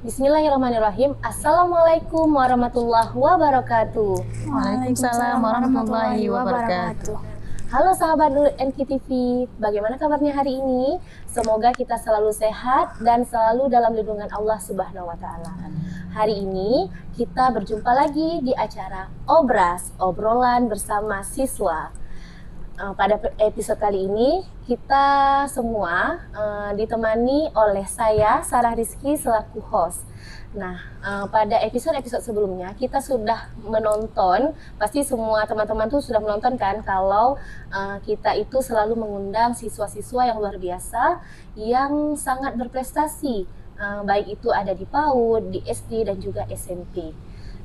Bismillahirrahmanirrahim. Assalamualaikum warahmatullahi wabarakatuh. Waalaikumsalam warahmatullahi wabarakatuh. Halo sahabat Nur NKTV, bagaimana kabarnya hari ini? Semoga kita selalu sehat dan selalu dalam lindungan Allah Subhanahu wa Ta'ala. Hari ini kita berjumpa lagi di acara Obras, obrolan bersama siswa. Pada episode kali ini kita semua ditemani oleh saya, Sarah Rizky, selaku host. Nah, pada episode-episode sebelumnya kita sudah menonton, pasti semua teman-teman tuh sudah menonton kan, kalau kita itu selalu mengundang siswa-siswa yang luar biasa, yang sangat berprestasi, baik itu ada di PAUD, di SD dan juga SMP.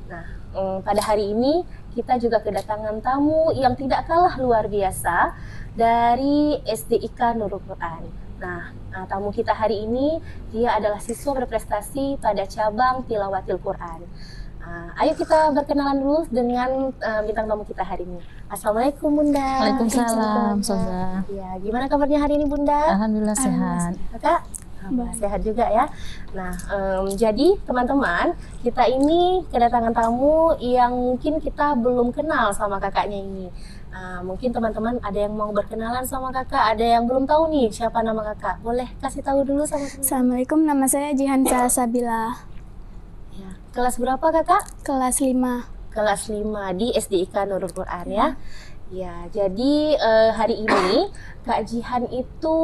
Nah, pada hari ini kita juga kedatangan tamu yang tidak kalah luar biasa dari SDIK Nurul Quran. Nah, tamu kita hari ini dia adalah siswa berprestasi pada cabang Tilawatil Quran. Ayo kita berkenalan dulu dengan bintang tamu kita hari ini. Assalamualaikum Bunda. Waalaikumsalam, Soda. Ya, gimana kabarnya hari ini Bunda? Alhamdulillah sehat. Kakak? Sehat juga ya. Nah, jadi teman-teman, kita ini kedatangan tamu yang mungkin kita belum kenal sama kakaknya ini. Mungkin teman-teman ada yang mau berkenalan sama kakak, ada yang belum tahu nih siapa nama kakak. Boleh kasih tahu dulu sama teman. Assalamualaikum, nama saya Jihan Sabila. Ya. Kelas berapa kakak? Kelas 5. Kelas 5 di SDIK Nurul Quran ya. Ya, jadi hari ini Kak Jihan itu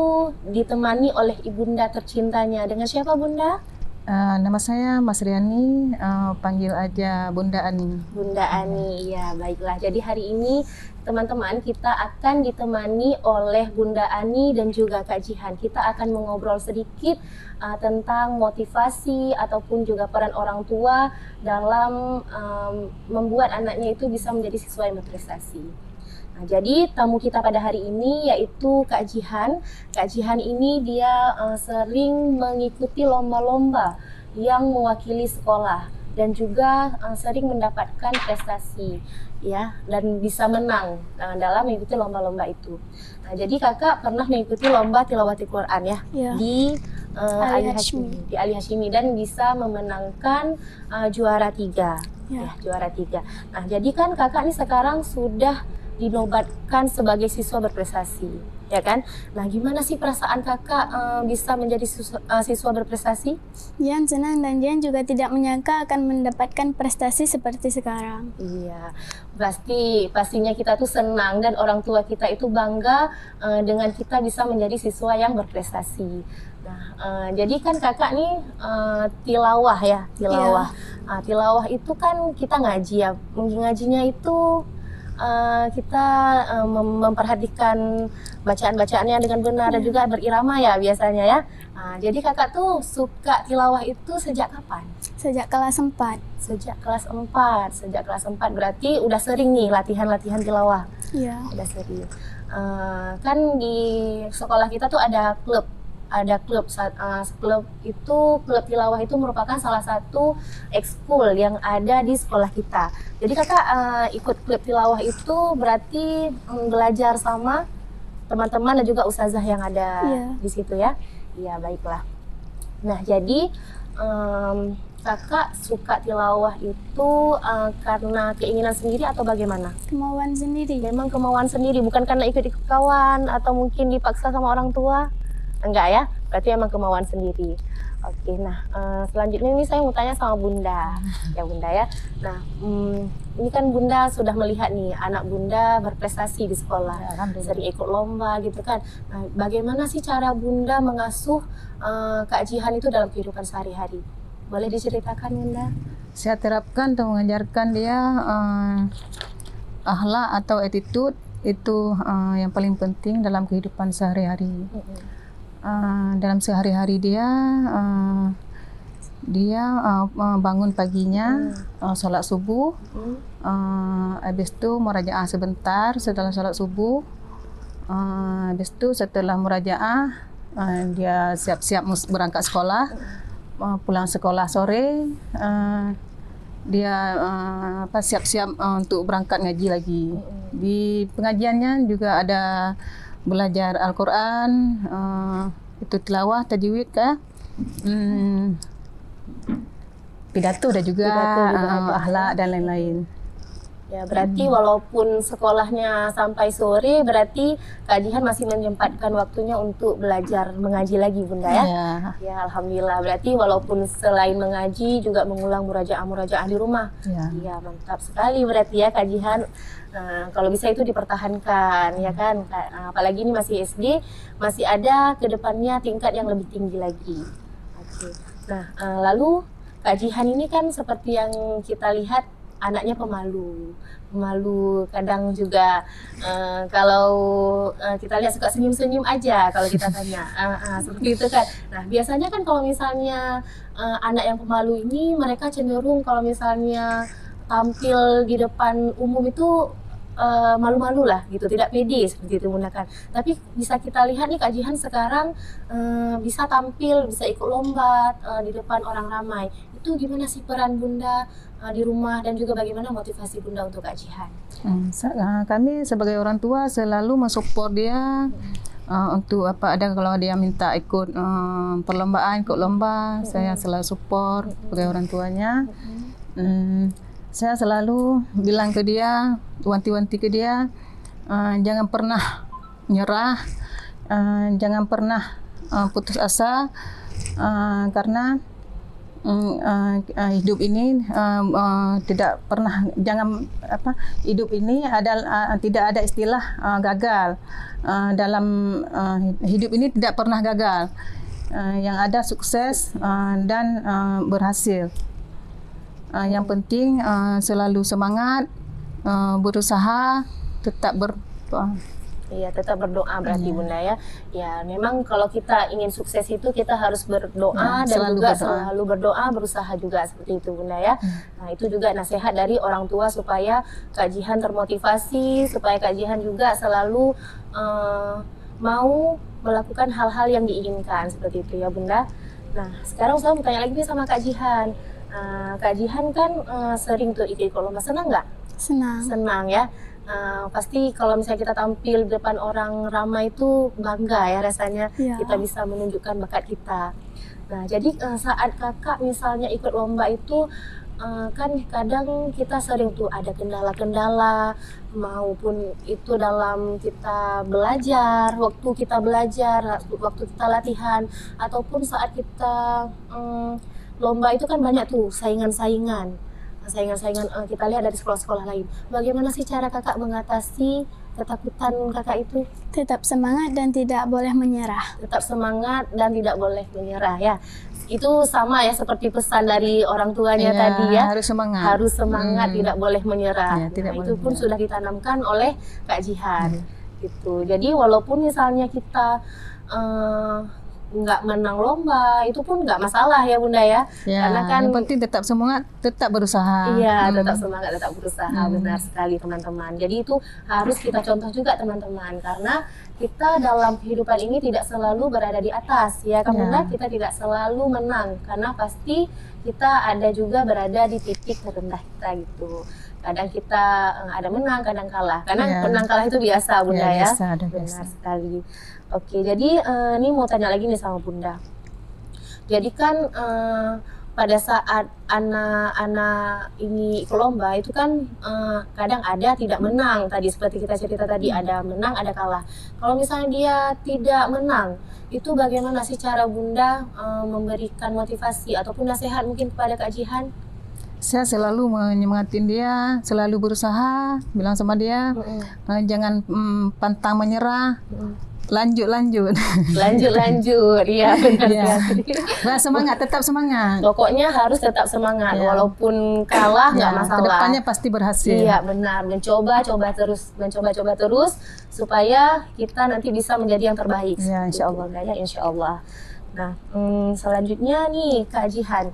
ditemani oleh ibunda tercintanya. Dengan siapa Bunda? Nama saya Mas Riani, panggil aja Bunda Ani. Bunda Ani, ya baiklah. Jadi hari ini teman-teman kita akan ditemani oleh Bunda Ani dan juga Kak Jihan. Kita akan mengobrol sedikit tentang motivasi ataupun juga peran orang tua dalam membuat anaknya itu bisa menjadi siswa yang berprestasi. Nah, jadi tamu kita pada hari ini yaitu Kak Jihan. Kak Jihan ini dia sering mengikuti lomba-lomba yang mewakili sekolah dan juga sering mendapatkan prestasi ya, dan bisa menang dalam mengikuti lomba-lomba itu. Nah, jadi kakak pernah mengikuti lomba Tilawatil Quran ya, di Ali Hashimi dan bisa memenangkan juara 3 ya, juara 3. Nah, jadi kan kakak ini sekarang sudah dinobatkan sebagai siswa berprestasi, ya kan? Nah, gimana sih perasaan kakak bisa menjadi siswa berprestasi? Jihan senang dan Jihan juga tidak menyangka akan mendapatkan prestasi seperti sekarang. Iya, pastinya kita tuh senang dan orang tua kita itu bangga dengan kita bisa menjadi siswa yang berprestasi. Nah, jadi kan kakak nih tilawah ya, tilawah. Iya. Tilawah itu kan kita ngaji ya, ngajinya itu kita memperhatikan bacaan-bacaannya dengan benar dan juga berirama ya biasanya ya. Jadi kakak tuh suka tilawah itu sejak kapan? Sejak kelas 4. Sejak kelas 4. Sejak kelas 4 berarti udah sering nih latihan-latihan tilawah. Iya. Udah sering. Kan di sekolah kita tuh ada klub. Klub tilawah itu merupakan salah satu ekskul yang ada di sekolah kita. Jadi kakak ikut klub tilawah itu berarti belajar sama teman-teman dan juga ustazah yang ada di situ ya. Iya, baiklah. Nah, jadi kakak suka tilawah itu karena keinginan sendiri atau bagaimana? Kemauan sendiri. Memang kemauan sendiri, bukan karena ikut-ikut kawan atau mungkin dipaksa sama orang tua? Enggak ya, berarti emang kemauan sendiri. Oke, nah selanjutnya ini saya mau tanya sama Bunda, ya Bunda ya. Nah, ini kan Bunda sudah melihat nih anak Bunda berprestasi di sekolah, sering ikut lomba gitu kan. Nah, bagaimana sih cara Bunda mengasuh Kak Jihan itu dalam kehidupan sehari-hari? Boleh diceritakan Bunda? Saya terapkan atau mengajarkan dia akhlak atau attitude itu yang paling penting dalam kehidupan sehari-hari. Dalam sehari-hari dia bangun paginya, sholat subuh, habis itu murajaah sebentar setelah sholat subuh, habis itu setelah murajaah dia siap-siap berangkat sekolah, pulang sekolah sore, dia siap-siap untuk berangkat ngaji lagi. Di pengajiannya juga ada belajar Al-Quran, itu tilawah, tajwid kah? Pidato ada juga, akhlak dan lain-lain. Ya, berarti walaupun sekolahnya sampai sore, berarti Kak Jihan masih menyempatkan waktunya untuk belajar mengaji lagi, Bunda ya? Ya, alhamdulillah. Berarti walaupun selain mengaji juga mengulang murajaah di rumah. Iya, mantap sekali berarti ya Kak Jihan. Kalau bisa itu dipertahankan, ya kan? Apalagi ini masih SD, masih ada ke depannya tingkat yang lebih tinggi lagi. Oke. Nah, lalu Kak Jihan ini kan seperti yang kita lihat, anaknya pemalu, kadang juga kalau kita lihat suka senyum-senyum aja kalau kita tanya, seperti itu kan. Nah, biasanya kan kalau misalnya anak yang pemalu ini, mereka cenderung kalau misalnya tampil di depan umum itu malu-malu lah gitu, tidak pede seperti itu Bunda kan. Tapi bisa kita lihat nih Kak Jihan sekarang bisa tampil, bisa ikut lomba di depan orang ramai. Itu gimana sih peran Bunda di rumah dan juga bagaimana motivasi Bunda untuk Kak Jihan? Kami sebagai orang tua selalu mensupport dia untuk kalau dia minta ikut perlombaan, ikut lomba, saya selalu support sebagai orang tuanya. Saya selalu bilang ke dia, wanti-wanti ke dia, jangan pernah nyerah, jangan pernah putus asa, karena hidup ini tidak pernah, hidup ini tidak ada istilah gagal. Dalam hidup ini tidak pernah gagal, yang ada sukses dan berhasil. Yang penting selalu semangat, berusaha, tetap berdoa. Iya, tetap berdoa berarti Bunda ya. Ya, memang kalau kita ingin sukses itu kita harus berdoa dan juga selalu berdoa, berusaha juga seperti itu Bunda ya. Nah, itu juga nasihat dari orang tua supaya Kak Jihan termotivasi, supaya Kak Jihan juga selalu mau melakukan hal-hal yang diinginkan seperti itu ya Bunda. Nah, sekarang saya mau tanya lagi nih sama Kak Jihan. Kak Jihan kan sering tuh ikut lomba, senang nggak? Senang ya. Pasti kalau misalnya kita tampil di depan orang ramai itu bangga ya rasanya, kita bisa menunjukkan bakat kita. Nah, jadi saat kakak misalnya ikut lomba itu kan kadang kita sering tuh ada kendala-kendala, maupun itu dalam kita belajar, waktu kita latihan, ataupun saat kita lomba itu kan banyak tuh saingan-saingan kita lihat dari sekolah-sekolah lain. Bagaimana sih cara kakak mengatasi ketakutan kakak itu? Tetap semangat dan tidak boleh menyerah. Tetap semangat dan tidak boleh menyerah ya. Itu sama ya seperti pesan dari orang tuanya tadi ya. Harus semangat. Harus semangat, tidak boleh menyerah. Itu pun menyerah. sudah ditanamkan oleh Kak Jihan. Gitu. Jadi walaupun misalnya kita nggak menang lomba, itu pun nggak masalah ya Bunda ya. Karena kan yang penting tetap semangat, tetap berusaha. Iya, tetap semangat, tetap berusaha. Benar sekali teman-teman. Jadi itu harus kita contoh juga teman-teman, karena kita dalam kehidupan ini tidak selalu berada di atas ya kan Bunda. Kita tidak selalu menang, karena pasti kita ada juga berada di titik terendah kita gitu. Kadang kita ada menang, kadang kalah. Karena menang kalah itu biasa Bunda ya. Benar sekali. Oke, jadi ini mau tanya lagi nih sama Bunda. Jadi kan pada saat anak-anak ini ikut lomba itu kan kadang ada tidak menang, tadi seperti kita cerita tadi, ada menang ada kalah. Kalau misalnya dia tidak menang, itu bagaimana sih cara Bunda memberikan motivasi ataupun nasihat mungkin kepada Kak Jihan? Saya selalu menyemangatin dia, selalu berusaha, bilang sama dia jangan pantang menyerah. Lanjut, iya benar. Semangat, tetap semangat. Pokoknya harus tetap semangat, walaupun kalah nggak masalah. Kedepannya pasti berhasil. Iya benar, mencoba terus supaya kita nanti bisa menjadi yang terbaik. Ya, insya Allah. Ya, insya Allah. Nah, selanjutnya nih Kak Jihan,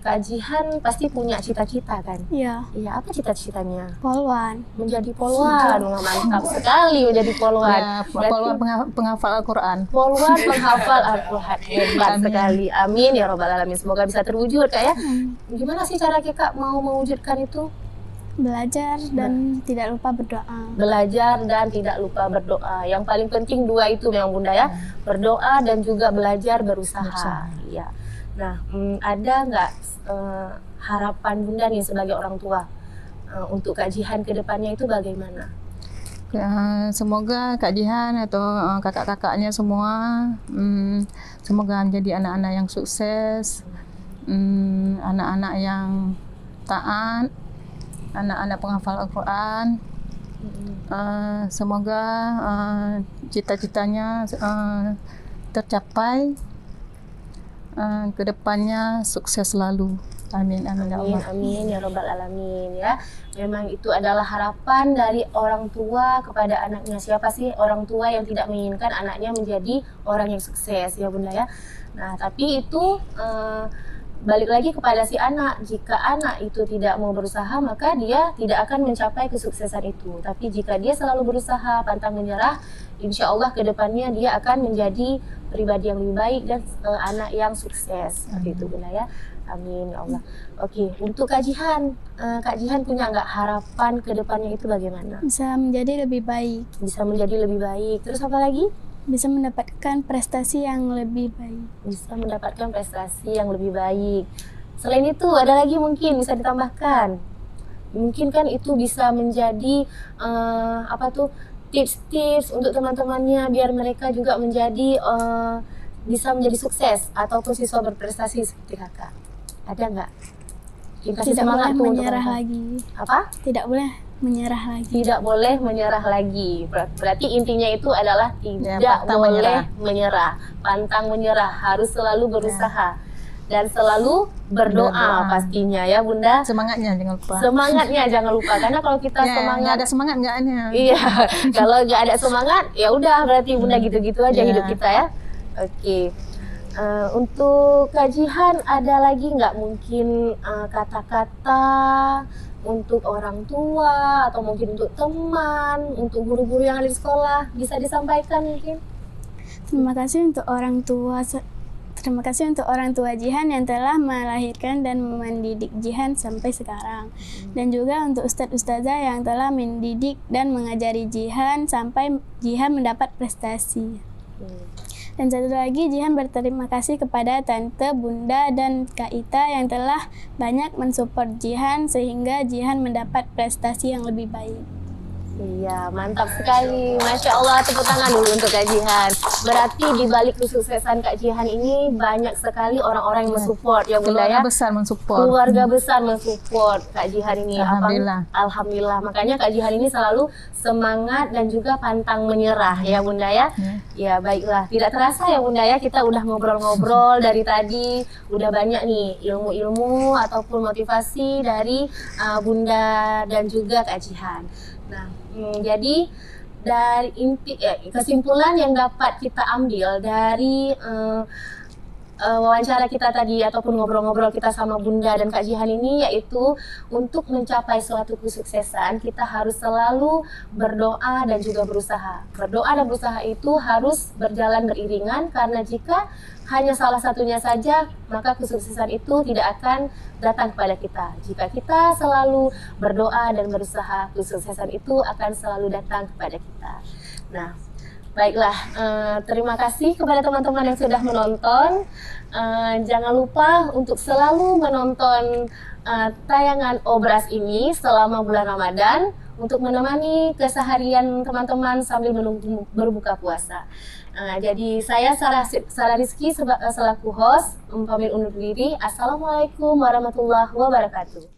Kak Jihan pasti punya cita-cita kan? Iya, Iya, apa cita-citanya? poluan. Menjadi poluan. Wah, mantap sekali menjadi poluan. Ya, Berarti poluan penghafal Al-Quran. poluan penghafal Al-Quran. Hebat sekali. Amin ya robbal alamin. Semoga bisa terwujud Kak ya. Gimana sih cara Kak mau mewujudkan itu? Belajar dan tidak lupa berdoa. Belajar dan tidak lupa berdoa. Yang paling penting dua itu memang Bunda ya. Berdoa dan juga belajar berusaha. Iya. Nah, ada nggak harapan Bunda nih sebagai orang tua untuk Kak Jihan ke depannya itu bagaimana? Semoga Kak Jihan atau kakak-kakaknya semua semoga menjadi anak-anak yang sukses, anak-anak yang taat, anak-anak penghafal Al-Quran. Semoga cita-citanya tercapai, kedepannya sukses selalu. Amin, amin ya Amin, Allah. amin ya robbal alamin ya. Memang itu adalah harapan dari orang tua kepada anaknya. Siapa sih orang tua yang tidak menginginkan anaknya menjadi orang yang sukses ya Bunda ya. Nah tapi itu balik lagi kepada si anak. Jika anak itu tidak mau berusaha, maka dia tidak akan mencapai kesuksesan itu. Tapi jika dia selalu berusaha, pantang menyerah, insya Allah ke depannya dia akan menjadi pribadi yang lebih baik dan anak yang sukses. Seperti itu Bunda ya. Amin ya Allah. Oke, untuk Kak Jihan punya nggak harapan ke depannya itu bagaimana? Bisa menjadi lebih baik, Bisa menjadi lebih baik. Terus apa lagi? bisa mendapatkan prestasi yang lebih baik. Bisa mendapatkan prestasi yang lebih baik. Selain itu ada lagi mungkin bisa ditambahkan. Mungkin kan itu bisa menjadi tips-tips untuk teman-temannya biar mereka juga menjadi bisa menjadi sukses ataupun siswa berprestasi seperti Kakak. Ada nggak? Kasih Tidak boleh semangat tuh untuk menyerah mereka. lagi. Apa? Tidak boleh menyerah lagi. Tidak boleh menyerah lagi. Berarti intinya itu adalah tidak pantang boleh menyerah. Pantang menyerah, harus selalu berusaha dan selalu berdoa pastinya ya Bunda. Semangatnya jangan lupa. Semangatnya jangan lupa karena kalau kita semangat, nggak ada semangat nggak ada. iya, kalau nggak ada semangat ya udah berarti Bunda gitu-gitu aja hidup kita ya. Oke. Untuk Kak Jihan ada lagi nggak mungkin kata-kata untuk orang tua atau mungkin untuk teman, untuk guru-guru yang ada di sekolah bisa disampaikan mungkin? Terima kasih untuk orang tua. Terima kasih untuk orang tua Jihan yang telah melahirkan dan mendidik Jihan sampai sekarang. Dan juga untuk ustadz-ustazah yang telah mendidik dan mengajari Jihan sampai Jihan mendapat prestasi. Dan satu lagi, Jihan berterima kasih kepada Tante, Bunda, dan Kak Ita yang telah banyak mensupport Jihan sehingga Jihan mendapat prestasi yang lebih baik. Iya, mantap sekali. Masya Allah, tepuk tangan dulu untuk Kak Jihan. Berarti di balik kesuksesan Kak Jihan ini banyak sekali orang-orang yang mensupport ya Bunda ya. Keluarga besar mensupport. Keluarga besar mensupport Kak Jihan ini. Alhamdulillah. Alhamdulillah. Makanya Kak Jihan ini selalu semangat dan juga pantang menyerah ya Bunda ya. Ya baiklah. Tidak terasa ya Bunda ya, kita udah ngobrol-ngobrol dari tadi. Udah banyak nih ilmu-ilmu ataupun motivasi dari Bunda dan juga Kak Jihan. Nah, jadi dari kesimpulan yang dapat kita ambil dari wawancara kita tadi ataupun ngobrol-ngobrol kita sama Bunda dan Kak Jihan ini yaitu untuk mencapai suatu kesuksesan kita harus selalu berdoa dan juga berusaha. Berdoa dan berusaha itu harus berjalan beriringan karena jika hanya salah satunya saja maka kesuksesan itu tidak akan datang kepada kita. Jika kita selalu berdoa dan berusaha, kesuksesan itu akan selalu datang kepada kita. Nah, baiklah, terima kasih kepada teman-teman yang sudah menonton. Jangan lupa untuk selalu menonton tayangan Obras ini selama bulan Ramadan untuk menemani keseharian teman-teman sambil menunggu berbuka puasa. Jadi saya Sarah Rizky selaku host pamit undur diri. Assalamualaikum warahmatullahi wabarakatuh.